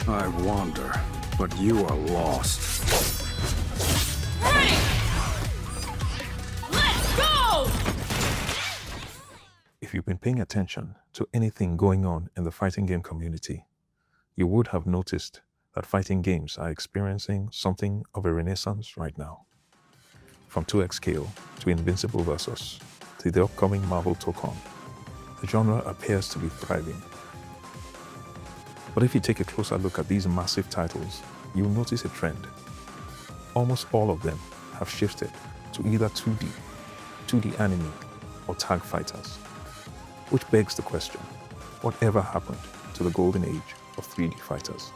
I wander, but you are lost. Ready! Let's go! If you've been paying attention to anything going on in the fighting game community, you would have noticed that fighting games are experiencing something of a renaissance right now. From 2X Scale to Invincible Versus to the upcoming Marvel Tokon, the genre appears to be thriving. But if you take a closer look at these massive titles, you'll notice a trend. Almost all of them have shifted to either 2D anime, or tag fighters. Which begs the question, whatever happened to the golden age of 3D fighters?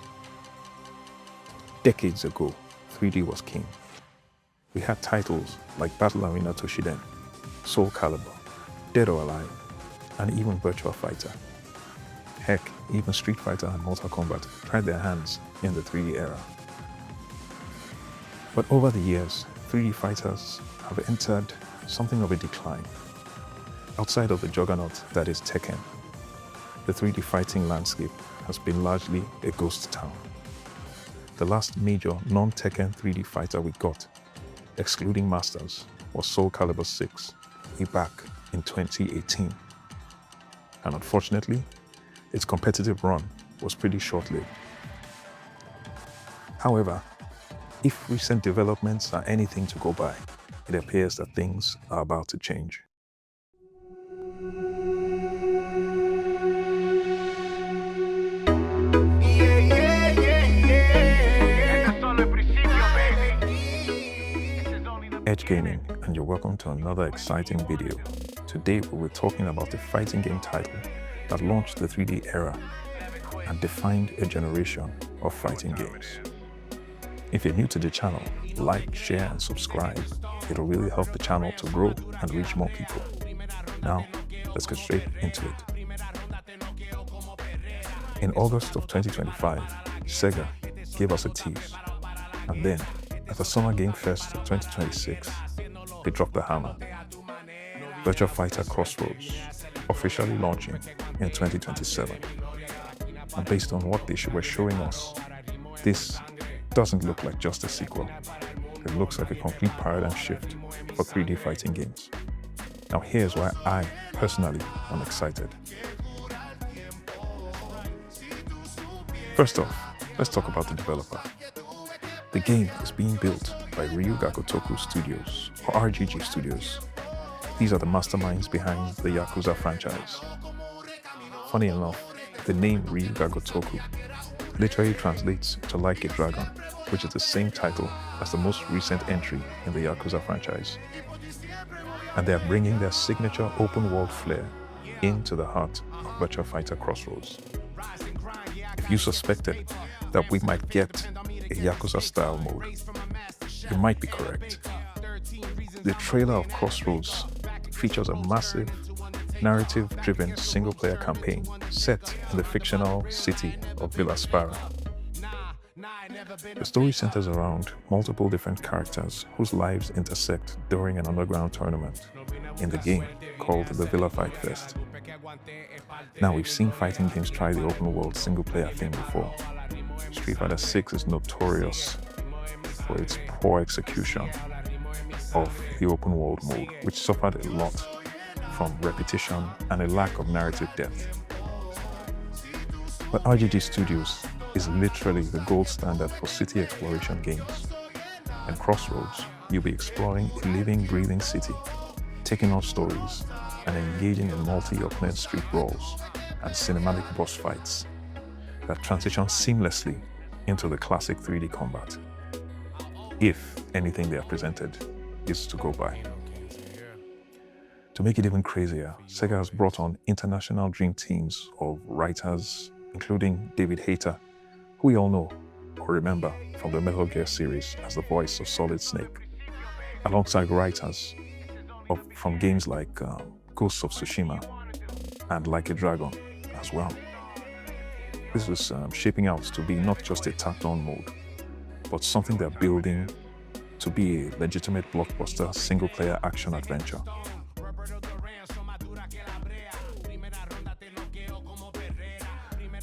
Decades ago, 3D was king. We had titles like Battle Arena Toshiden, Soul Calibur, Dead or Alive, and even Virtua Fighter. Heck, even Street Fighter and Mortal Kombat tried their hands in the 3D era. But over the years, 3D fighters have entered something of a decline. Outside of the juggernaut that is Tekken, the 3D fighting landscape has been largely a ghost town. The last major non-Tekken 3D fighter we got, excluding Masters, was Soul Calibur 6, way back in 2018. And unfortunately, its competitive run was pretty short-lived. However, if recent developments are anything to go by, it appears that things are about to change. Edge Gaming, and you're welcome to another exciting video. Today we'll be talking about a fighting game title that launched the 3D era and defined a generation of fighting games. If you're new to the channel, like, share, and subscribe. It'll really help the channel to grow and reach more people. Now, let's get straight into it. In August of 2025, Sega gave us a tease, and then at the Summer Game Fest of 2026, they dropped the hammer. Virtua FIghter Crossroads, officially launching in 2027. And based on what they were showing us, this doesn't look like just a sequel. It looks like a complete paradigm shift for 3D fighting games. Now here's why I personally am excited. First off, let's talk about the developer. The game is being built by Ryu Gotoku Studios, or RGG Studios. These are the masterminds behind the Yakuza franchise. Funny enough, the name Ryu Gotoku literally translates to Like a Dragon, which is the same title as the most recent entry in the Yakuza franchise. And they are bringing their signature open world flair into the heart of Virtua FIghter Crossroads. If you suspected that we might get a Yakuza-style mode, you might be correct. The trailer of Crossroads features a massive, narrative-driven single-player campaign set in the fictional city of Villaspara. The story centers around multiple different characters whose lives intersect during an underground tournament in the game called the Villa Fight Fest. Now, we've seen fighting games try the open-world single-player thing before. Street Fighter 6 is notorious for its poor execution of the open world mode, which suffered a lot from repetition and a lack of narrative depth. But RGG Studios is literally the gold standard for city exploration games. In Crossroads, you'll be exploring a living, breathing city, taking on stories, and engaging in multi-opponent street brawls and cinematic boss fights that transition seamlessly into the classic 3D combat, if anything they are presented is to go by. To make it even crazier, Sega has brought on international dream teams of writers, including David Hayter, who we all know or remember from the Metal Gear series as the voice of Solid Snake, alongside writers from games like Ghosts of Tsushima and Like a Dragon as well. This is shaping out to be not just a tacked-on mode, but something they're building to be a legitimate blockbuster single-player action adventure.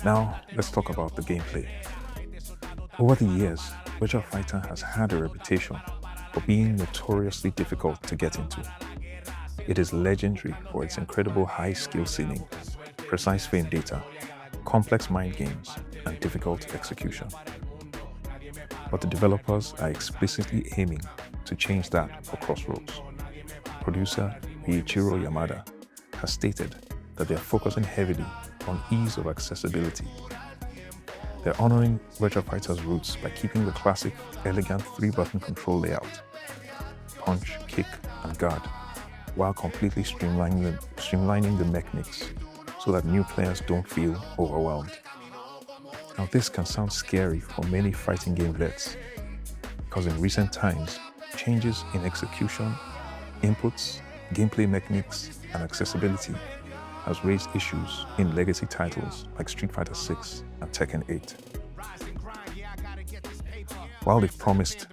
Now, let's talk about the gameplay. Over the years, Virtua Fighter has had a reputation for being notoriously difficult to get into. It is legendary for its incredible high skill ceiling, precise frame data, complex mind games, and difficult execution. But the developers are explicitly aiming to change that for Crossroads. Producer Eiichiro Yamada has stated that they are focusing heavily on ease of accessibility. They're honoring Virtua Fighter's roots by keeping the classic, elegant 3-button control layout, punch, kick, and guard, while completely streamlining the mechanics so that new players don't feel overwhelmed. Now this can sound scary for many fighting game vets, because in recent times, changes in execution, inputs, gameplay mechanics, and accessibility has raised issues in legacy titles like Street Fighter 6 and Tekken 8. While they've promised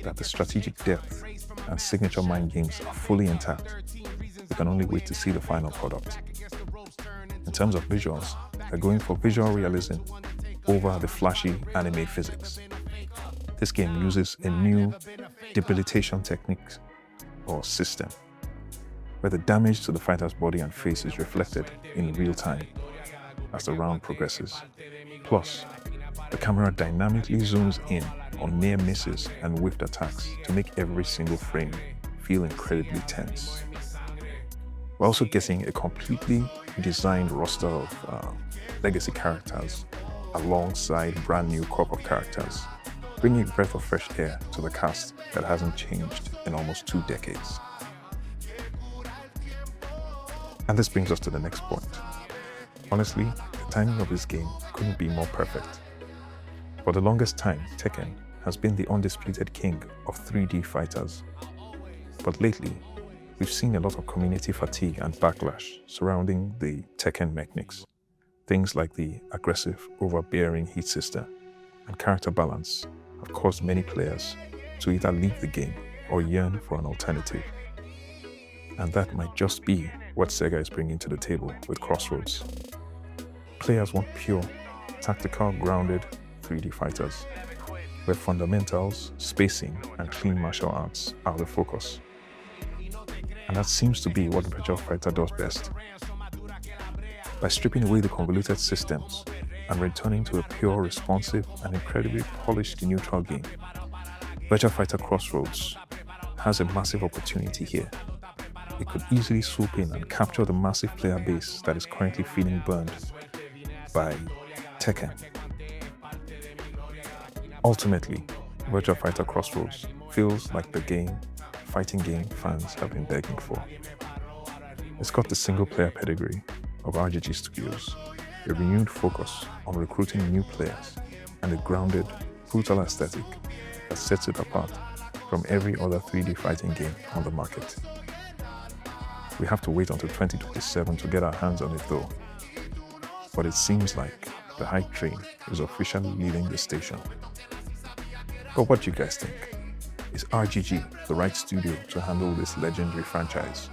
that the strategic depth and signature mind games are fully intact, we can only wait to see the final product. In terms of visuals, they're going for visual realism over the flashy anime physics. This game uses a new debilitation technique or system, where the damage to the fighter's body and face is reflected in real time as the round progresses. Plus, the camera dynamically zooms in on near misses and whiffed attacks to make every single frame feel incredibly tense. We're also getting a completely designed roster of legacy characters alongside brand new corporate characters, bringing a breath of fresh air to the cast that hasn't changed in almost 2 decades. And this brings us to the next point. Honestly, the timing of this game couldn't be more perfect. For the longest time, Tekken has been the undisputed king of 3D fighters. But lately, we've seen a lot of community fatigue and backlash surrounding the Tekken mechanics. Things like the aggressive, overbearing heat system and character balance have caused many players to either leave the game or yearn for an alternative. And that might just be what Sega is bringing to the table with Crossroads. Players want pure, tactical, grounded 3D fighters, where fundamentals, spacing, and clean martial arts are the focus. And that seems to be what Virtua Fighter does best. By stripping away the convoluted systems and returning to a pure, responsive, and incredibly polished neutral game, Virtua Fighter Crossroads has a massive opportunity here. It could easily swoop in and capture the massive player base that is currently feeling burned by Tekken. Ultimately, Virtua Fighter Crossroads feels like the fighting game fans have been begging for. It's got the single-player pedigree of RGG Studios, a renewed focus on recruiting new players, and a grounded, brutal aesthetic that sets it apart from every other 3D fighting game on the market. We have to wait until 2027 to get our hands on it though. But it seems like the hype train is officially leaving the station. But what do you guys think? Is RGG the right studio to handle this legendary franchise?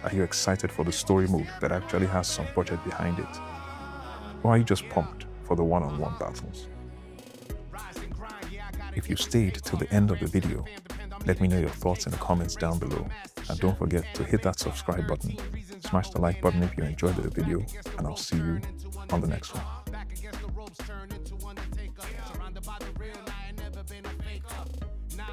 Are you excited for the story mode that actually has some budget behind it? Or are you just pumped for the one-on-one battles? If you stayed till the end of the video, let me know your thoughts in the comments down below. And don't forget to hit that subscribe button, smash the like button if you enjoyed the video, and I'll see you on the next one.